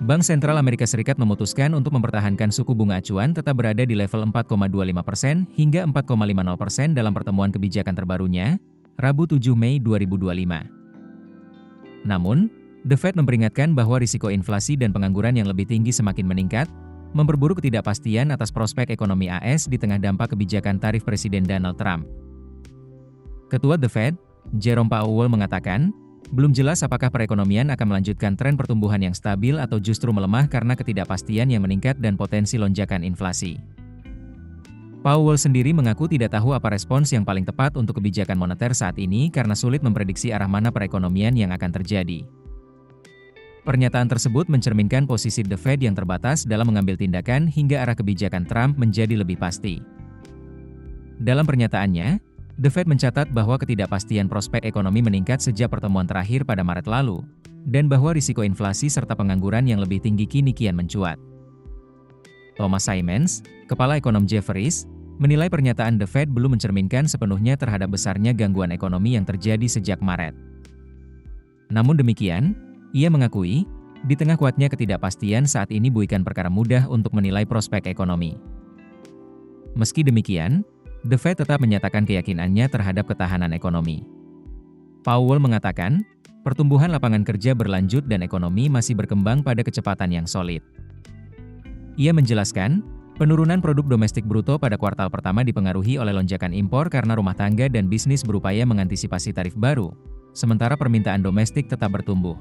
Bank Sentral Amerika Serikat memutuskan untuk mempertahankan suku bunga acuan tetap berada di level 4,25% hingga 4,50% dalam pertemuan kebijakan terbarunya, Rabu 7 Mei 2025. Namun, The Fed memperingatkan bahwa risiko inflasi dan pengangguran yang lebih tinggi semakin meningkat, memperburuk ketidakpastian atas prospek ekonomi AS di tengah dampak kebijakan tarif Presiden Donald Trump. Ketua The Fed, Jerome Powell mengatakan, belum jelas apakah perekonomian akan melanjutkan tren pertumbuhan yang stabil atau justru melemah karena ketidakpastian yang meningkat dan potensi lonjakan inflasi. Powell sendiri mengaku tidak tahu apa respons yang paling tepat untuk kebijakan moneter saat ini karena sulit memprediksi arah mana perekonomian yang akan terjadi. Pernyataan tersebut mencerminkan posisi The Fed yang terbatas dalam mengambil tindakan hingga arah kebijakan Trump menjadi lebih pasti. Dalam pernyataannya, The Fed mencatat bahwa ketidakpastian prospek ekonomi meningkat sejak pertemuan terakhir pada Maret lalu, dan bahwa risiko inflasi serta pengangguran yang lebih tinggi kini kian mencuat. Thomas Simons, kepala ekonom Jefferies, menilai pernyataan The Fed belum mencerminkan sepenuhnya terhadap besarnya gangguan ekonomi yang terjadi sejak Maret. Namun demikian, ia mengakui, di tengah kuatnya ketidakpastian saat ini bukan perkara mudah untuk menilai prospek ekonomi. Meski demikian, The Fed tetap menyatakan keyakinannya terhadap ketahanan ekonomi. Powell mengatakan, pertumbuhan lapangan kerja berlanjut dan ekonomi masih berkembang pada kecepatan yang solid. Ia menjelaskan, penurunan produk domestik bruto pada kuartal pertama dipengaruhi oleh lonjakan impor karena rumah tangga dan bisnis berupaya mengantisipasi tarif baru, sementara permintaan domestik tetap bertumbuh.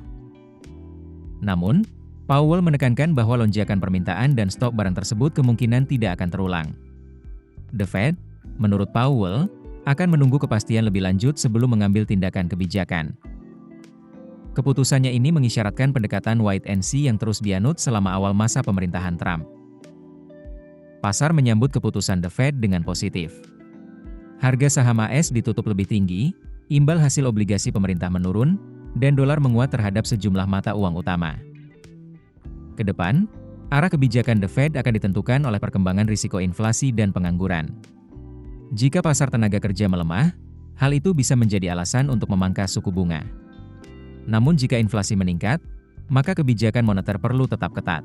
Namun, Powell menekankan bahwa lonjakan permintaan dan stok barang tersebut kemungkinan tidak akan terulang. The Fed, menurut Powell, akan menunggu kepastian lebih lanjut sebelum mengambil tindakan kebijakan. Keputusannya ini mengisyaratkan pendekatan wait and see yang terus dianut selama awal masa pemerintahan Trump. Pasar menyambut keputusan The Fed dengan positif. Harga saham AS ditutup lebih tinggi, imbal hasil obligasi pemerintah menurun, dan dolar menguat terhadap sejumlah mata uang utama. Kedepan, arah kebijakan The Fed akan ditentukan oleh perkembangan risiko inflasi dan pengangguran. Jika pasar tenaga kerja melemah, hal itu bisa menjadi alasan untuk memangkas suku bunga. Namun jika inflasi meningkat, maka kebijakan moneter perlu tetap ketat.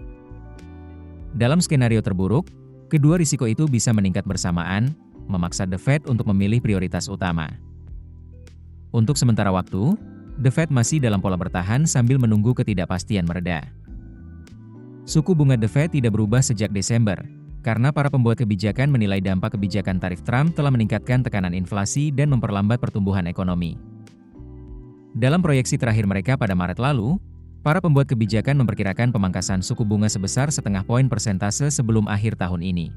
Dalam skenario terburuk, kedua risiko itu bisa meningkat bersamaan, memaksa The Fed untuk memilih prioritas utama. Untuk sementara waktu, The Fed masih dalam pola bertahan sambil menunggu ketidakpastian mereda. Suku bunga The Fed tidak berubah sejak Desember, karena para pembuat kebijakan menilai dampak kebijakan tarif Trump telah meningkatkan tekanan inflasi dan memperlambat pertumbuhan ekonomi. Dalam proyeksi terakhir mereka pada Maret lalu, para pembuat kebijakan memperkirakan pemangkasan suku bunga sebesar 0,5 poin persentase sebelum akhir tahun ini.